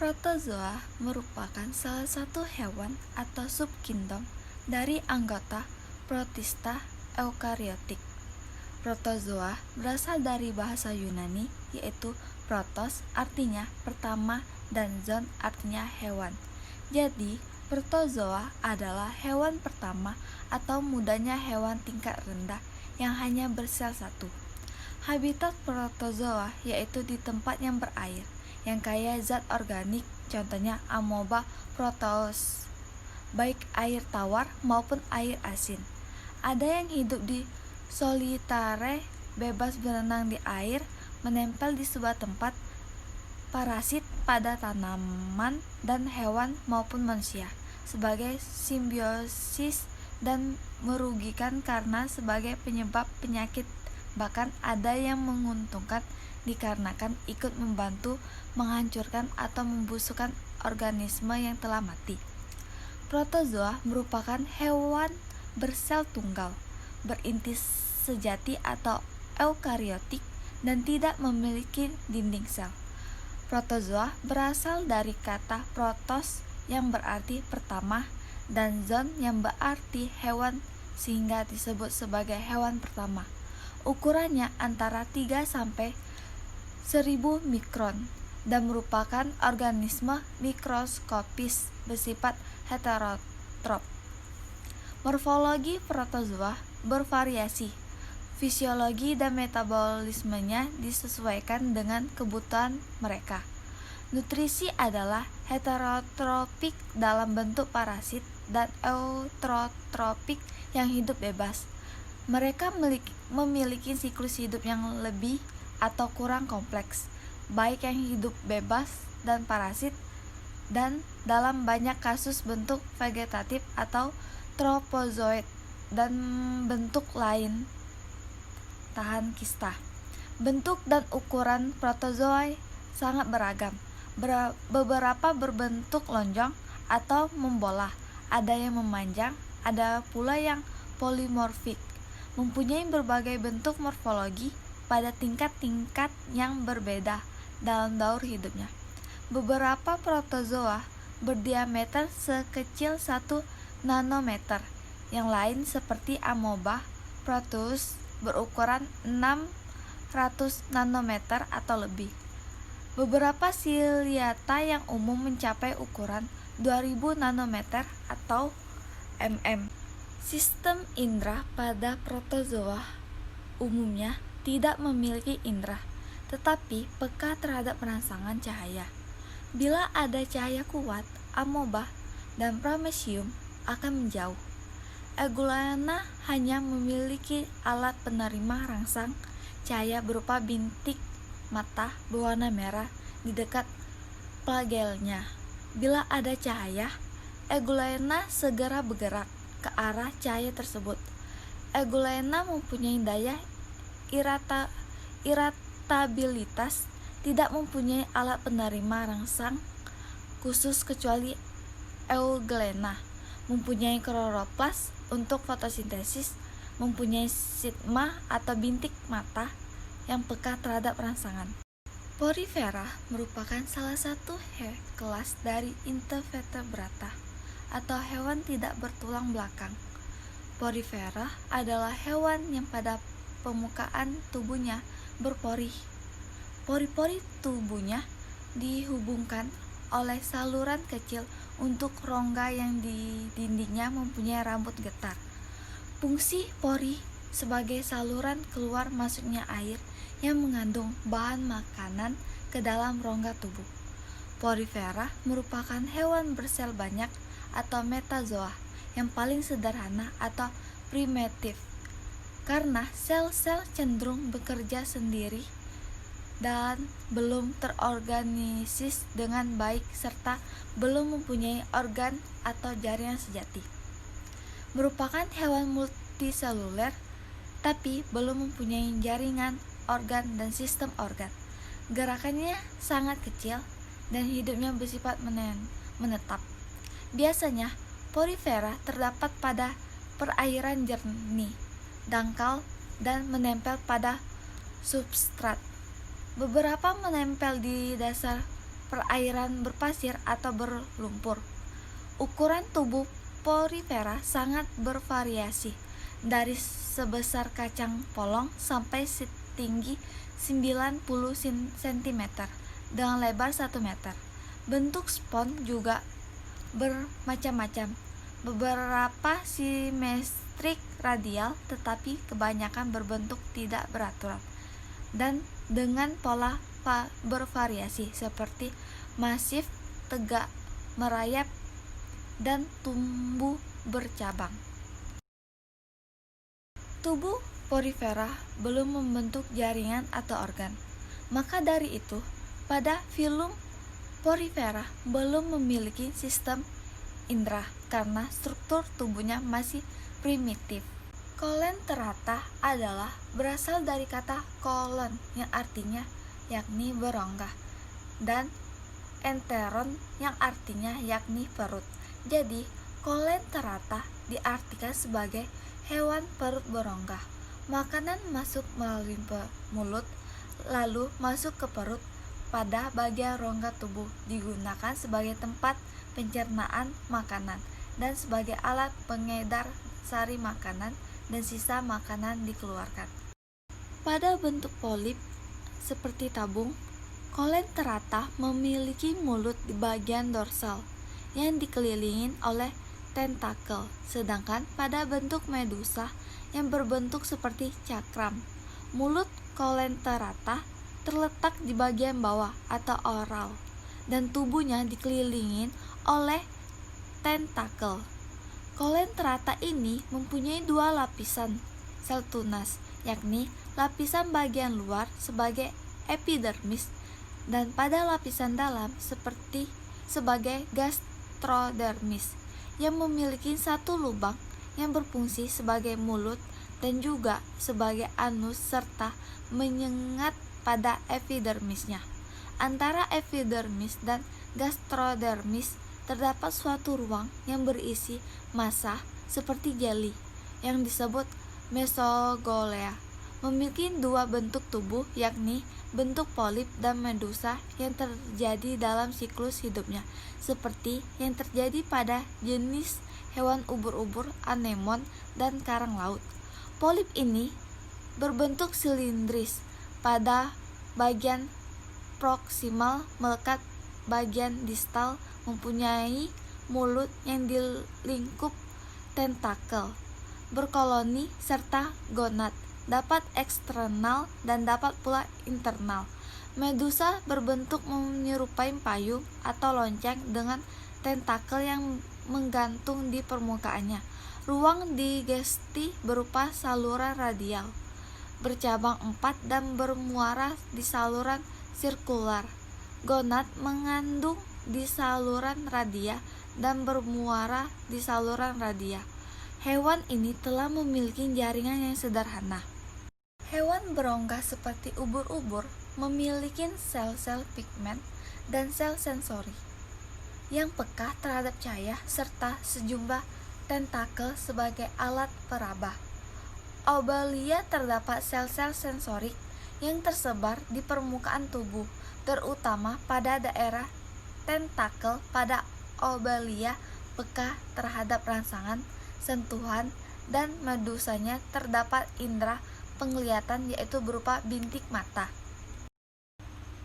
Protozoa merupakan salah satu hewan atau subkingdom dari anggota Protista eukariotik. Protozoa berasal dari bahasa Yunani, yaitu protos artinya pertama dan zoon artinya hewan. Jadi, protozoa adalah hewan pertama atau mudanya hewan tingkat rendah yang hanya bersel satu. Habitat protozoa yaitu di tempat yang berair, yang kaya zat organik, contohnya amoeba proteus, baik air tawar maupun air asin. Ada yang hidup di solitare, bebas berenang di air, menempel di sebuah tempat, parasit pada tanaman dan hewan maupun manusia, sebagai simbiosis dan merugikan karena sebagai penyebab penyakit. Bahkan ada yang menguntungkan dikarenakan ikut membantu menghancurkan atau membusukkan organisme yang telah mati. Protozoa merupakan hewan bersel tunggal, berinti sejati atau eukariotik, dan tidak memiliki dinding sel. Protozoa berasal dari kata protos yang berarti pertama dan zoon yang berarti hewan, sehingga disebut sebagai hewan pertama. Ukurannya antara 3 sampai 1000 mikron dan merupakan organisme mikroskopis bersifat heterotrof. Morfologi protozoa bervariasi. Fisiologi dan metabolismenya disesuaikan dengan kebutuhan mereka. Nutrisi adalah heterotropik dalam bentuk parasit dan eutrotropik yang hidup bebas. Mereka memiliki siklus hidup yang lebih atau kurang kompleks, baik yang hidup bebas dan parasit, dan dalam banyak kasus bentuk vegetatif atau tropozoid, dan bentuk lain tahan kista. Bentuk dan ukuran protozoa sangat beragam. Beberapa berbentuk lonjong atau membola, ada yang memanjang, ada pula yang polimorfik, mempunyai berbagai bentuk morfologi pada tingkat-tingkat yang berbeda dalam daur hidupnya. Beberapa protozoa berdiameter sekecil 1 nanometer, yang lain seperti amoeba proteus berukuran 600 nanometer atau lebih. Beberapa siliata yang umum mencapai ukuran 2000 nanometer atau mm. Sistem indera pada protozoa umumnya tidak memiliki indera, tetapi peka terhadap rangsangan cahaya. Bila ada cahaya kuat, amoeba dan paramecium akan menjauh. Eugleena hanya memiliki alat penerima rangsang cahaya berupa bintik mata berwarna merah di dekat flagelnya. Bila ada cahaya, Eugleena segera bergerak ke arah cahaya tersebut. Eugleena mempunyai daya iritabilitas, tidak mempunyai alat penerima rangsang khusus kecuali Eugleena, mempunyai kloroplas untuk fotosintesis, mempunyai stigma atau bintik mata yang peka terhadap rangsangan. Porifera merupakan salah satu kelas dari invertebrata atau hewan tidak bertulang belakang. Porifera adalah hewan yang pada permukaan tubuhnya berpori. Pori-pori tubuhnya dihubungkan oleh saluran kecil untuk rongga yang di dindingnya mempunyai rambut getar. Fungsi pori sebagai saluran keluar masuknya air yang mengandung bahan makanan ke dalam rongga tubuh. Porifera merupakan hewan bersel banyak atau metazoa yang paling sederhana atau primitif, karena sel-sel cenderung bekerja sendiri dan belum terorganisis dengan baik serta belum mempunyai organ atau jaringan sejati. Merupakan hewan multiseluler tapi belum mempunyai jaringan organ dan sistem organ. Gerakannya sangat kecil dan hidupnya bersifat menetap. Biasanya porifera terdapat pada perairan jernih, dangkal, dan menempel pada substrat. Beberapa menempel di dasar perairan berpasir atau berlumpur. Ukuran tubuh Porifera sangat bervariasi, dari sebesar kacang polong sampai setinggi 90 cm dengan lebar 1 meter. Bentuk spons juga bermacam-macam, beberapa simetrik radial tetapi kebanyakan berbentuk tidak beraturan dan dengan pola bervariasi seperti masif, tegak, merayap, dan tumbuh bercabang. Tubuh Porifera belum membentuk jaringan atau organ. Maka dari itu, pada filum Porifera belum memiliki sistem indera karena struktur tubuhnya masih primitif. Coelenterata adalah berasal dari kata colon yang artinya yakni berongga dan enteron yang artinya yakni perut. Jadi, Coelenterata diartikan sebagai hewan perut berongga. Makanan masuk melalui mulut lalu masuk ke perut pada bagian rongga tubuh, digunakan sebagai tempat pencernaan makanan dan sebagai alat pengedar sari makanan dan sisa makanan dikeluarkan. Pada bentuk polip seperti tabung, Coelenterata memiliki mulut di bagian dorsal yang dikelilingi oleh tentakel, sedangkan pada bentuk medusa yang berbentuk seperti cakram, mulut Coelenterata terletak di bagian bawah atau oral dan tubuhnya dikelilingi oleh tentakel. Coelenterata ini mempunyai 2 lapisan sel tunas, yakni lapisan bagian luar sebagai epidermis dan pada lapisan dalam sebagai gastrodermis yang memiliki 1 lubang yang berfungsi sebagai mulut dan juga sebagai anus serta menyengat pada epidermisnya. Antara epidermis dan gastrodermis terdapat suatu ruang yang berisi massa seperti jeli yang disebut mesogolea. Memiliki 2 bentuk tubuh, yakni bentuk polip dan medusa yang terjadi dalam siklus hidupnya, seperti yang terjadi pada jenis hewan ubur-ubur, anemon, dan karang laut. Polip ini berbentuk silindris pada bagian proksimal melekat bagian distal, mempunyai mulut yang dilingkup tentakel, berkoloni serta gonad, dapat eksternal dan dapat pula internal. Medusa berbentuk menyerupai payung atau lonceng dengan tentakel yang menggantung di permukaannya. Ruang digesti berupa saluran radial, bercabang 4 dan bermuara di saluran sirkular. Gonad mengandung di saluran radia dan bermuara di saluran radia. Hewan ini telah memiliki jaringan yang sederhana. Hewan berongga seperti ubur-ubur memiliki sel-sel pigmen dan sel sensori yang peka terhadap cahaya serta sejumlah tentakel sebagai alat peraba. Aubalia terdapat sel-sel sensorik yang tersebar di permukaan tubuh, terutama pada daerah tentakel. Pada Aubalia peka terhadap rangsangan, sentuhan, dan medusanya terdapat indera penglihatan yaitu berupa bintik mata.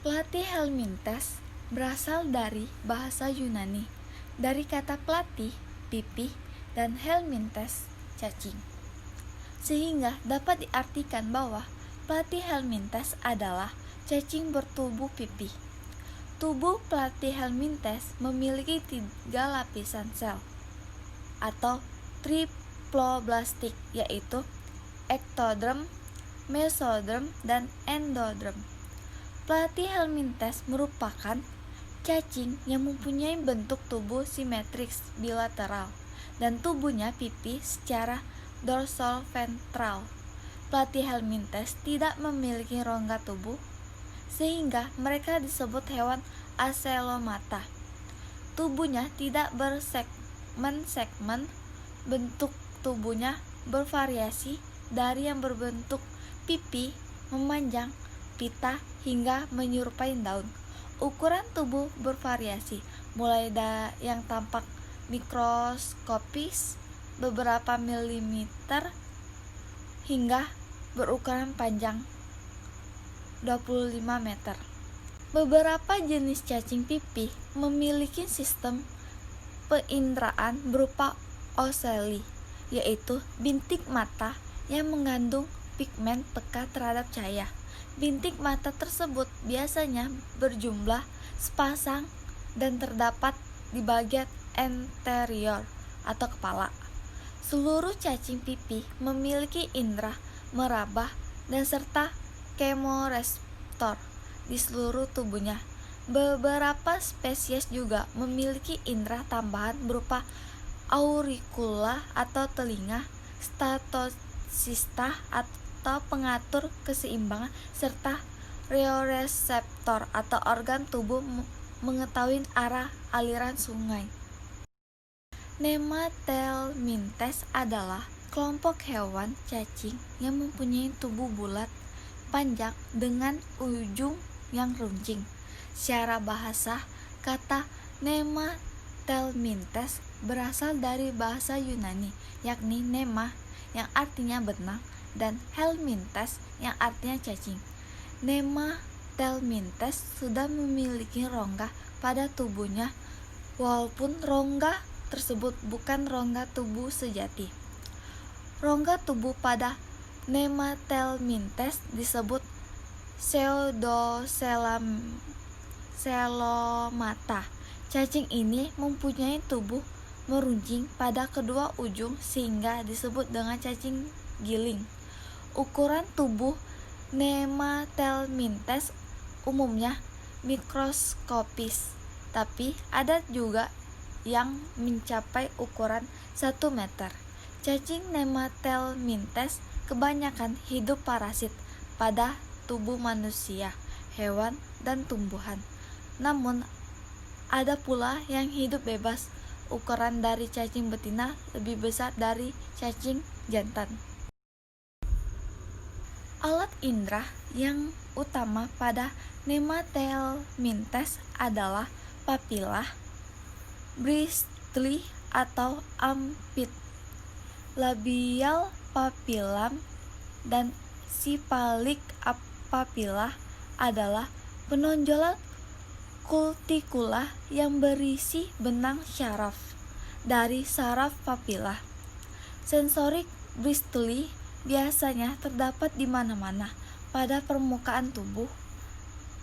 Platyhelminthes berasal dari bahasa Yunani, dari kata platy, pipih, dan helminthes, cacing, sehingga dapat diartikan bahwa Platyhelminthes adalah cacing bertubuh pipih. Tubuh Platyhelminthes memiliki 3 lapisan sel atau triploblastik, yaitu ektoderm, mesoderm, dan endoderm. Platyhelminthes merupakan cacing yang mempunyai bentuk tubuh simetris bilateral dan tubuhnya pipih secara dorsal-ventral. Platyhelminthes tidak memiliki rongga tubuh, sehingga mereka disebut hewan acelomata. Tubuhnya tidak bersegmen-segmen, bentuk tubuhnya bervariasi dari yang berbentuk pipi, memanjang, pita, hingga menyerupai daun. Ukuran tubuh bervariasi, mulai yang tampak mikroskopis beberapa milimeter hingga berukuran panjang 25 meter. Beberapa jenis cacing pipih memiliki sistem penginderaan berupa oceli, yaitu bintik mata yang mengandung pigmen peka terhadap cahaya. Bintik mata tersebut biasanya berjumlah sepasang dan terdapat di bagian anterior atau kepala. Seluruh cacing pipih memiliki indera meraba dan serta kemoreseptor di seluruh tubuhnya. Beberapa spesies juga memiliki indera tambahan berupa auricula atau telinga, statocista atau pengatur keseimbangan, serta rheoreseptor atau organ tubuh mengetahui arah aliran sungai. Nemathelminthes adalah kelompok hewan cacing yang mempunyai tubuh bulat panjang dengan ujung yang runcing. Secara bahasa, kata Nemathelminthes berasal dari bahasa Yunani, yakni nema yang artinya benang dan helminthes yang artinya cacing. Nemathelminthes sudah memiliki rongga pada tubuhnya, walaupun rongga tersebut bukan rongga tubuh sejati. Rongga tubuh pada Nemathelminthes disebut pseudocelomata. Cacing ini mempunyai tubuh meruncing pada kedua ujung sehingga disebut dengan cacing giling. Ukuran tubuh Nemathelminthes umumnya mikroskopis, tapi ada juga yang mencapai ukuran 1 meter. Cacing Nemathelminthes kebanyakan hidup parasit pada tubuh manusia, hewan, dan tumbuhan. Namun, ada pula yang hidup bebas. Ukuran dari cacing betina lebih besar dari cacing jantan. Alat indera yang utama pada Nemathelminthes adalah papilla, bristly atau ampit, labial papillam, dan cephalic papilla adalah penonjolan kutikula yang berisi benang syaraf dari saraf papilla. Sensorik bristly biasanya terdapat di mana-mana pada permukaan tubuh.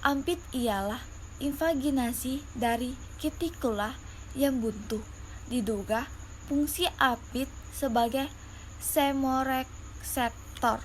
Ampit ialah invaginasi dari kutikula yang buntu. Diduga fungsi ampit sebagai chemoreseptor